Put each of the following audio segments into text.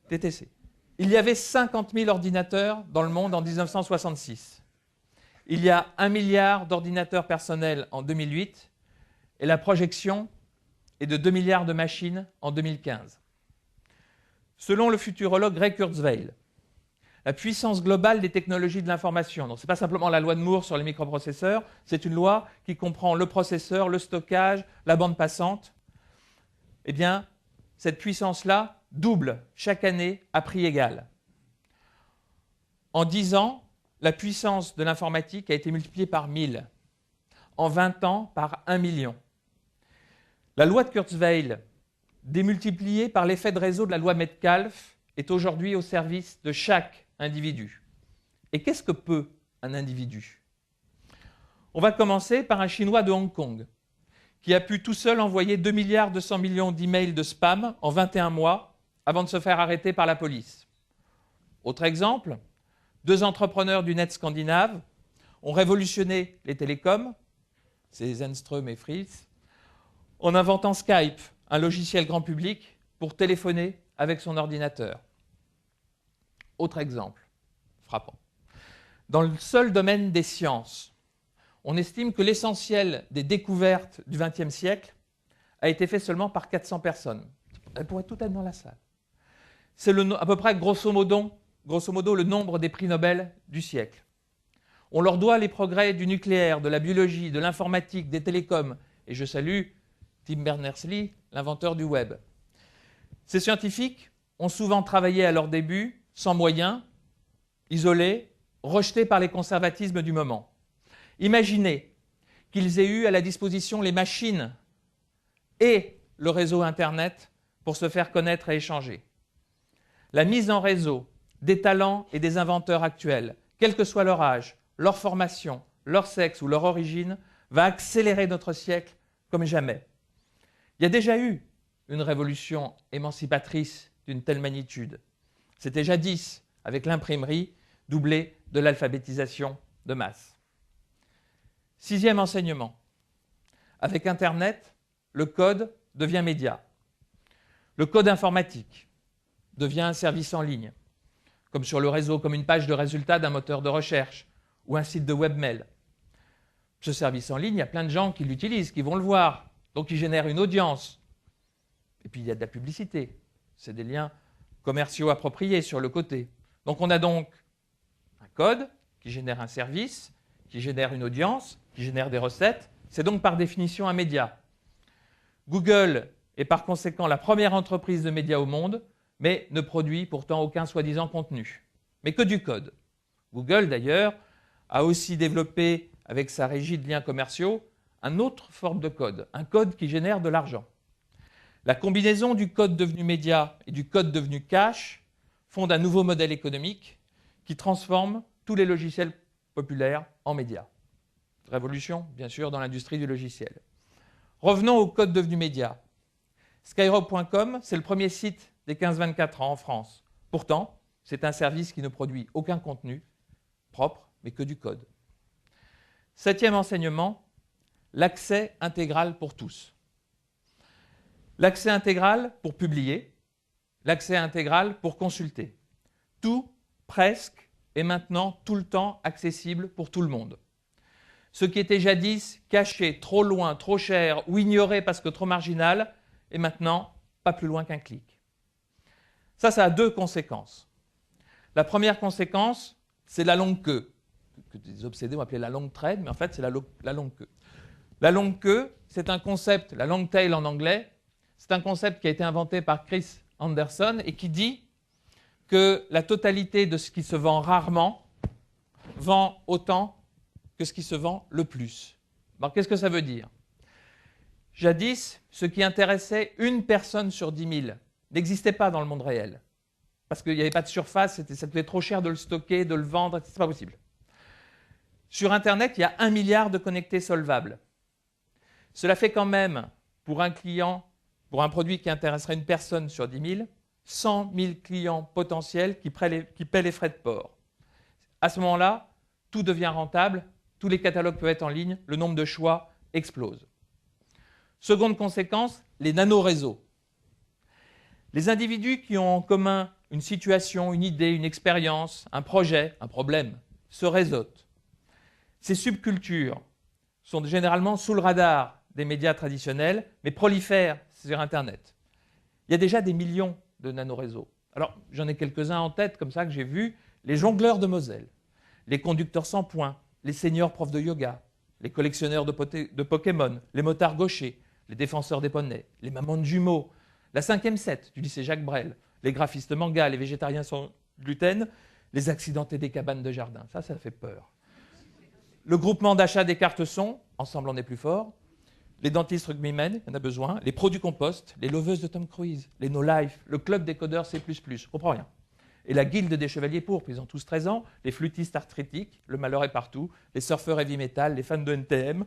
TTC. Il y avait 50 000 ordinateurs dans le monde en 1966. Il y a 1 milliard d'ordinateurs personnels en 2008 et la projection est de 2 milliards de machines en 2015. Selon le futurologue Ray Kurzweil, la puissance globale des technologies de l'information, donc ce n'est pas simplement la loi de Moore sur les microprocesseurs, c'est une loi qui comprend le processeur, le stockage, la bande passante, eh bien, cette puissance-là double chaque année à prix égal. En 10 ans, la puissance de l'informatique a été multipliée par 1000. En 20 ans, par 1 million. La loi de Kurzweil, démultipliée par l'effet de réseau de la loi Metcalfe, est aujourd'hui au service de chaque individu. Et qu'est-ce que peut un individu? On va commencer par un Chinois de Hong Kong, qui a pu tout seul envoyer 2 milliards 200 millions d'emails de spam en 21 mois avant de se faire arrêter par la police. Autre exemple, 2 entrepreneurs du net scandinave ont révolutionné les télécoms, c'est Zenström et Fritz, en inventant Skype, un logiciel grand public pour téléphoner avec son ordinateur. Autre exemple, frappant. Dans le seul domaine des sciences, on estime que l'essentiel des découvertes du XXe siècle a été fait seulement par 400 personnes. Elles pourraient toutes être dans la salle. C'est à peu près, grosso modo, le nombre des prix Nobel du siècle. On leur doit les progrès du nucléaire, de la biologie, de l'informatique, des télécoms. Et je salue Tim Berners-Lee, l'inventeur du web. Ces scientifiques ont souvent travaillé à leur début sans moyens, isolés, rejetés par les conservatismes du moment. Imaginez qu'ils aient eu à la disposition les machines et le réseau Internet pour se faire connaître et échanger. La mise en réseau des talents et des inventeurs actuels, quel que soit leur âge, leur formation, leur sexe ou leur origine, va accélérer notre siècle comme jamais. Il y a déjà eu une révolution émancipatrice d'une telle magnitude. C'était jadis, avec l'imprimerie, doublée de l'alphabétisation de masse. 6e enseignement. Avec Internet, le code devient média. Le code informatique devient un service en ligne, comme sur le réseau, comme une page de résultats d'un moteur de recherche ou un site de webmail. Ce service en ligne, il y a plein de gens qui l'utilisent, qui vont le voir, donc il génère une audience. Et puis il y a de la publicité, c'est des liens commerciaux appropriés sur le côté. Donc on a donc un code qui génère un service, qui génère une audience, qui génère des recettes. C'est donc par définition un média. Google est par conséquent la première entreprise de médias au monde, mais ne produit pourtant aucun soi-disant contenu, mais que du code. Google, d'ailleurs, a aussi développé, avec sa régie de liens commerciaux, une autre forme de code, un code qui génère de l'argent. La combinaison du code devenu média et du code devenu cash fonde un nouveau modèle économique qui transforme tous les logiciels populaires en médias. Révolution, bien sûr, dans l'industrie du logiciel. Revenons au code devenu média. Skyrock.com, c'est le premier site des 15-24 ans en France. Pourtant, c'est un service qui ne produit aucun contenu propre, mais que du code. 7e enseignement, l'accès intégral pour tous. L'accès intégral pour publier, l'accès intégral pour consulter. Tout, presque, est maintenant tout le temps accessible pour tout le monde. Ce qui était jadis caché, trop loin, trop cher ou ignoré parce que trop marginal est maintenant pas plus loin qu'un clic. Ça a 2 conséquences. La première conséquence, c'est la longue queue, que des obsédés ont appelé la longue traîne, mais en fait c'est la longue queue. La longue queue, c'est un concept, la long tail en anglais, c'est un concept qui a été inventé par Chris Anderson et qui dit que la totalité de ce qui se vend rarement vend autant que ce qui se vend le plus. Alors qu'est-ce que ça veut dire? Jadis, ce qui intéressait une personne sur 10 000 n'existait pas dans le monde réel. Parce qu'il n'y avait pas de surface, ça coûtait trop cher de le stocker, de le vendre, c'est pas possible. Sur Internet, il y a 1 milliard de connectés solvables. Cela fait quand même, pour un client, pour un produit qui intéresserait une personne sur 10 000, 100 000 clients potentiels qui paient les frais de port. À ce moment-là, tout devient rentable, tous les catalogues peuvent être en ligne, le nombre de choix explose. Seconde conséquence, les nanoréseaux. Les individus qui ont en commun une situation, une idée, une expérience, un projet, un problème, se réseautent. Ces subcultures sont généralement sous le radar des médias traditionnels, mais prolifèrent sur Internet. Il y a déjà des millions de nanoréseaux. Alors, j'en ai quelques-uns en tête, comme ça, que j'ai vus. Les jongleurs de Moselle, les conducteurs sans points, les seniors profs de yoga, les collectionneurs de Pokémon, les motards gauchers, les défenseurs des poneys, les mamans de jumeaux, la 5e 7 du lycée Jacques Brel, les graphistes manga, les végétariens sans gluten, les accidentés des cabanes de jardin. Ça fait peur. Le groupement d'achat des cartes son, ensemble on est plus fort, les dentistes rugbymen, il y en a besoin, les pros du compost, les loveuses de Tom Cruise, les No Life, le club des codeurs C++, je comprends rien. Et la guilde des chevaliers pourpres, ils ont tous 13 ans, les flûtistes arthritiques, le malheur est partout, les surfeurs heavy metal, les fans de NTM,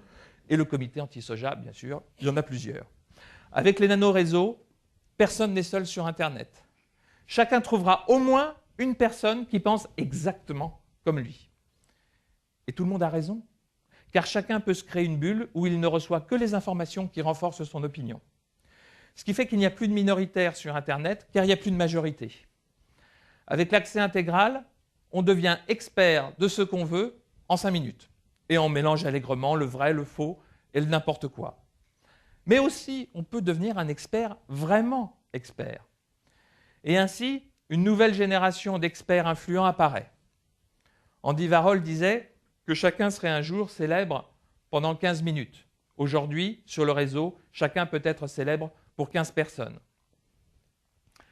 et le comité anti-soja, bien sûr, il y en a plusieurs. Avec les nanoréseaux, personne n'est seul sur Internet. Chacun trouvera au moins une personne qui pense exactement comme lui. Et tout le monde a raison, car chacun peut se créer une bulle où il ne reçoit que les informations qui renforcent son opinion. Ce qui fait qu'il n'y a plus de minoritaires sur Internet, car il n'y a plus de majorité. Avec l'accès intégral, on devient expert de ce qu'on veut en 5 minutes. Et on mélange allègrement le vrai, le faux et le n'importe quoi. Mais aussi, on peut devenir un expert vraiment expert. Et ainsi, une nouvelle génération d'experts influents apparaît. Andy Warhol disait que chacun serait un jour célèbre pendant 15 minutes. Aujourd'hui, sur le réseau, chacun peut être célèbre pour 15 personnes.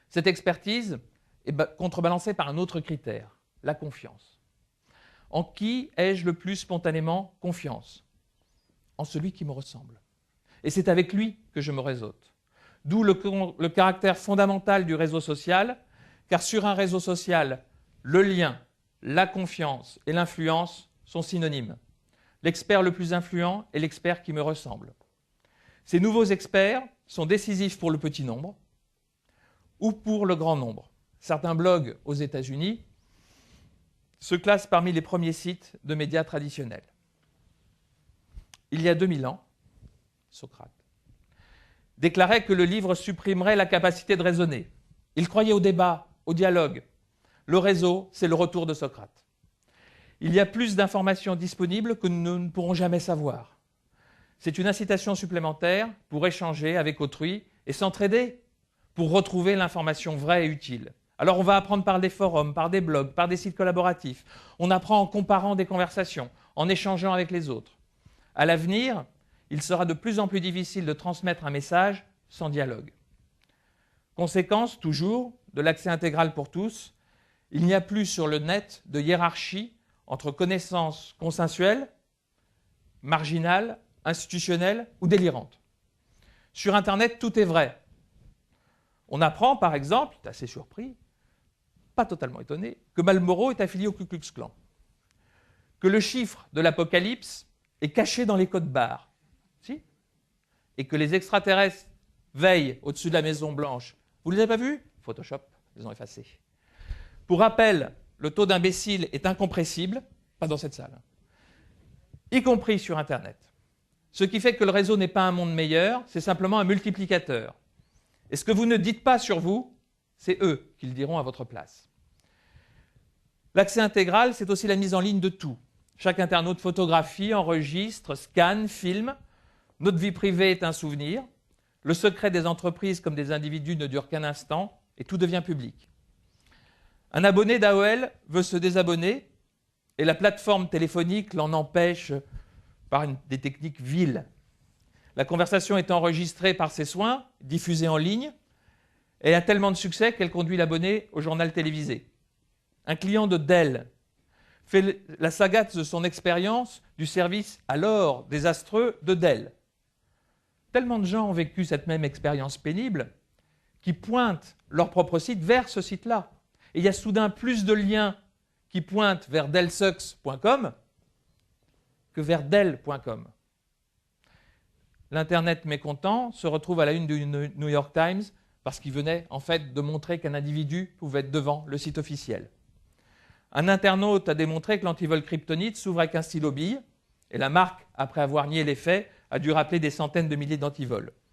Cette expertise est contrebalancée par un autre critère, la confiance. En qui ai-je le plus spontanément confiance? En celui qui me ressemble. Et c'est avec lui que je me réseaute. D'où le caractère fondamental du réseau social, car sur un réseau social, le lien, la confiance et l'influence sont synonymes. L'expert le plus influent est l'expert qui me ressemble. Ces nouveaux experts sont décisifs pour le petit nombre ou pour le grand nombre. Certains blogs aux États-Unis se classent parmi les premiers sites de médias traditionnels. Il y a 2000 ans, Socrate déclarait que le livre supprimerait la capacité de raisonner. Il croyait au débat, au dialogue. Le réseau, c'est le retour de Socrate. Il y a plus d'informations disponibles que nous ne pourrons jamais savoir. C'est une incitation supplémentaire pour échanger avec autrui et s'entraider pour retrouver l'information vraie et utile. Alors on va apprendre par des forums, par des blogs, par des sites collaboratifs. On apprend en comparant des conversations, en échangeant avec les autres. À l'avenir, il sera de plus en plus difficile de transmettre un message sans dialogue. Conséquence, toujours, de l'accès intégral pour tous, il n'y a plus sur le net de hiérarchie entre connaissances consensuelles, marginales, institutionnelles ou délirantes. Sur Internet, tout est vrai. On apprend, par exemple, c'est assez surpris, pas totalement étonné, que Marlboro est affilié au Ku Klux Klan, que le chiffre de l'apocalypse est caché dans les codes barres, si, et que les extraterrestres veillent au-dessus de la Maison Blanche. Vous ne les avez pas vus? Photoshop, ils ont effacé. Pour rappel, le taux d'imbéciles est incompressible, pas dans cette salle, y compris sur Internet. Ce qui fait que le réseau n'est pas un monde meilleur, c'est simplement un multiplicateur. Et ce que vous ne dites pas sur vous, c'est eux qui le diront à votre place. L'accès intégral, c'est aussi la mise en ligne de tout. Chaque internaute photographie, enregistre, scanne, filme. Notre vie privée est un souvenir. Le secret des entreprises comme des individus ne dure qu'un instant et tout devient public. Un abonné d'AOL veut se désabonner et la plateforme téléphonique l'en empêche par des techniques viles. La conversation est enregistrée par ses soins, diffusée en ligne, et a tellement de succès qu'elle conduit l'abonné au journal télévisé. Un client de Dell fait la saga de son expérience du service alors désastreux de Dell. Tellement de gens ont vécu cette même expérience pénible qui pointent leur propre site vers ce site-là. Et il y a soudain plus de liens qui pointent vers dellsucks.com que vers dell.com. L'Internet mécontent se retrouve à la une du New York Times parce qu'il venait en fait de montrer qu'un individu pouvait être devant le site officiel. Un internaute a démontré que l'antivol kryptonite s'ouvre avec un stylo bille et la marque, après avoir nié les faits, a dû rappeler des centaines de milliers d'antivols.